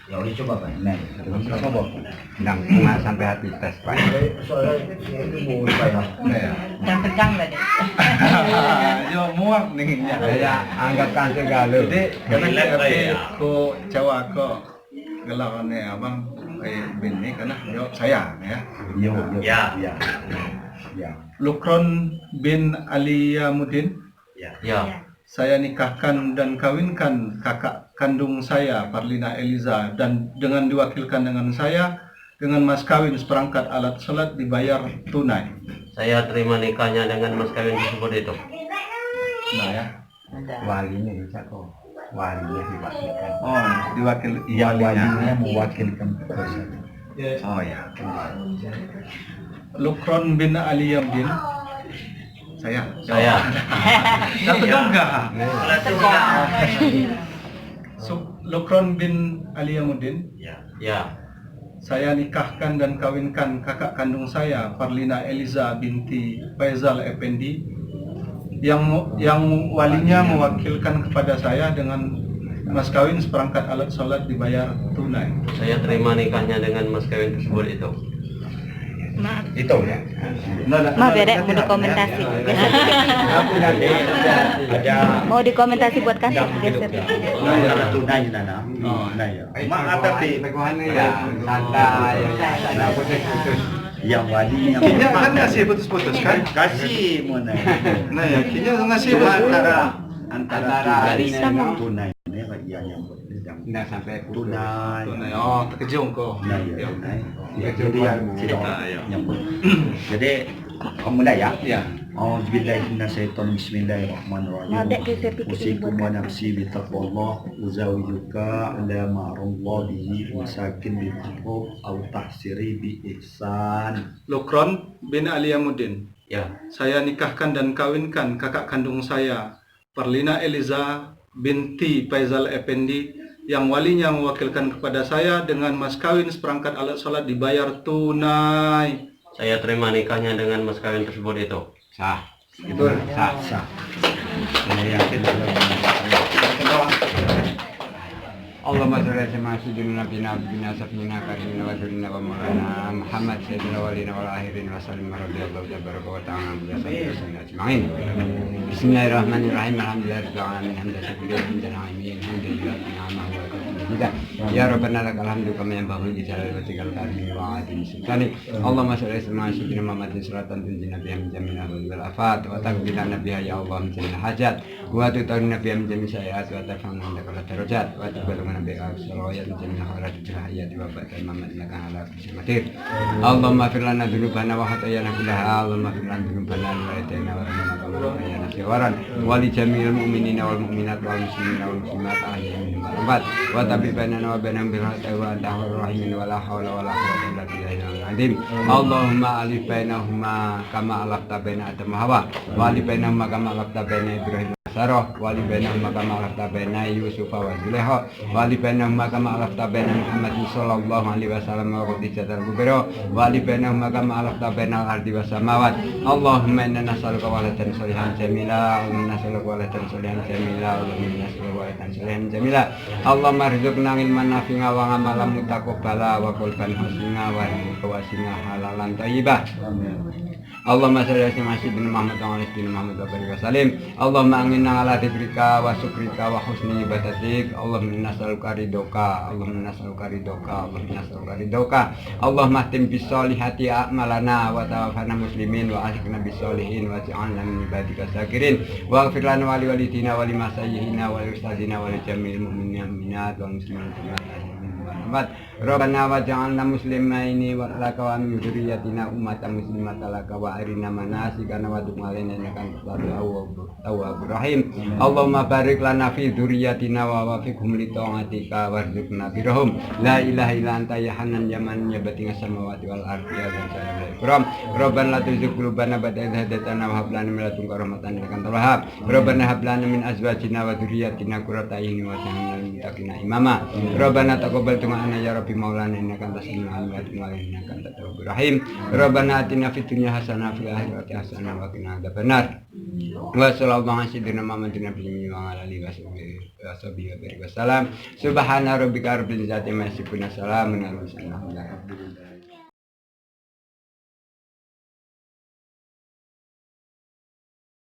Ya udah coba Pak. Nah, terus apa? Nang nggak sampai hati tes Pak. Soalnya ini mau saya. Yang tegang lah deh. Yo muak nih Ya anggapkan segala. Jadi karena ko Jawa ko gelakannya abang kayak bini karena yo saya ya. Yo. Ya. Ya. Lukron bin Aliyamuddin. Ya. Saya nikahkan dan kawinkan kakak kandung saya Parlina Eliza dan dengan diwakilkan dengan saya dengan mas kawin seperangkat alat sholat dibayar tunai. Saya terima nikahnya dengan mas kawin tersebut itu. Nah ya. Walinya bisa kok. Walinya diwakilkan. Oh, diwakil Yang walinya. walinya mewakilkan kekuasaan. Oh ya. Lukron bin Aliyamuddin. Saya. Tapi enggak. Lukron bin Aliyamuddin. Ya. Saya nikahkan dan kawinkan kakak kandung saya Parlina Eliza binti Faizal Effendi yang walinya mewakilkan kepada saya dengan mas kawin seperangkat alat sholat dibayar tunai. Saya terima nikahnya dengan mas kawin tersebut itu. Maaf. Itu ya. Maaf ya Dek, mau dikomentasi. Mau dikomentasi buat kasih geser. Ada tunai nana. Oh. Nah ya. Maaf tapi teguhannya ya santai. Nah putus-putus. Yang walinya Kinya kan ngasih putus-putus kan? kasih mau naik. Nah ya, kinya ngasih Cuma putus-putus. antara Bisa, Bang. tunai ini ya yang Nggak sampai putus. tunai. Tunai. Oh, terkejung kok. Nah ya tunai. Ya, Itu jadi yang bukan tidak ya. nyambut. Jadi kamu dah ya. Ya. Bismillahirrahmanirrahim. Mau Dek geser dikit ini Usikum buat wa kasih. nafsi bitaqwallah uzawijuka ala ma'rullah bihi wasakin bitaqwab au tahsiri bi ihsan. Lukron bin Aliyamuddin. Ya. Saya nikahkan dan kawinkan kakak kandung saya Parlina Eliza binti Faizal Effendi yang walinya mewakilkan kepada saya dengan mas kawin seperangkat alat sholat dibayar tunai. Saya terima nikahnya dengan mas kawin tersebut itu. Sah. Itu Sah. Sah. Saya yakin Allahumma sholli ala sayyidina nabiyina abdina safina karimina wa surina wa maulana Muhammad sayyidina walina wal akhirin wa sallim radhiyallahu tabaraka wa ta'ala bi asma'ihi ajma'in. Bismillahirrahmanirrahim. Alhamdulillahirabbil alamin. Hamdan alamin. Alhamdulillahi ni'amahu wa katsira. Ya rabbana lakal hamdu kama yanbaghi li jalali wajhikal karim wa 'azimi sultanik. Allahumma sholli ala sayyidina Muhammadin salatan tunjina biha min jami'il ahwali wal afat wa taqbilana biha ya Allah min jami'il hajat wa tutahhirna biha min jami'is sayyi'at wa tarfa'na indaka darajat wa tuballighuna biha salawat min jami'il khairat fil hayati wa ba'da mamat innaka ala kulli syai'in qadir. Allahumma fir lana dzunubana wa khatayana kullaha. Allahumma fir lana dzunubana wa khatayana wa rabbana siwaran wa li jami'il mu'minina wal mu'minat wal muslimina wal muslimat ahya'i minhum wal amwat wa tabi bainana wa bainahum bil haqqi wa anta arhamur rahimin wa la hawla wa la quwwata illa billahil azim. Allahumma alif bainahuma kama alafta baina Adam wa Hawa wa alif bainahuma kama alafta baina Ibrahim Sarah wa alif bainahuma kama alafta baina Yusuf wa Zulaikha wa alif bainahuma kama alafta baina Muhammad sallallahu alaihi wasallam wa Khadijatul Kubra wa alif bainahuma kama alafta baina al-ardi was samawat. Allahumma inna nas'aluka waladan sholihan jamila wa inna nas'aluka waladan sholihan jamila wa inna nas'aluka waladan sholihan jamila. Allahumma rizqna ilman nafi'a wa amalan mutaqabbala wa qalban hasina wa rizqan wasina halalan thayyibah. Allahumma shalli ala sayyidina Muhammad wa ala sayyidina Muhammad wa barik wa sallim. Allahumma inna ala dzikrika wa syukrika wa husni ibadatik. Allahumma inna nas'aluka ridhoka. Allahumma nas'aluka ridhoka. Allahumma nas'aluka ridhoka. Allahumma tim bis solihati a'malana wa tawaffana muslimin wa ahlikna bis solihin wa ja'alna min ibadika syakirin wa ighfir lana wa li walidina wa li masayyihina wa li ustadzina wa li jami'il mu'minina wal mu'minat wal muslimin wal Rabbana wa ja'alna muslimaini wa laka wa min dzurriyyatina ummatan muslimatan laka wa arina manasikana wa tub alaina innaka antal tawwabur rahim. Allahumma barik lana fi dzurriyyatina wa wafiqhum li ta'atika warzuqna birahum. La ilaha illa anta ya hanan ya man ya batingas samawati wal ardi ya dzal jalali ikram. Rabbana la tuzigh qulubana ba'da idh hadaytana wa hab lana min ladunka rahmatan innaka antal wahhab. Rabbana hab lana min azwajina wa dzurriyyatina qurrata a'yun waj'alna lil muttaqina imama. Rabbana taqabbal du'ana ya Rabbi maulana innaka antas samiul alim wa tub alaina innaka antat tawwabur rahim. Rabbana atina fid dunya hasanah wa fil akhirati hasanah wa qina adzabannar. Wa sallallahu alaihi sayyidina Muhammadin nabiyyi wa ala alihi wasallam. Subhana rabbika rabbil izzati amma yasifun. Salamun alal mursalin. Alhamdulillah.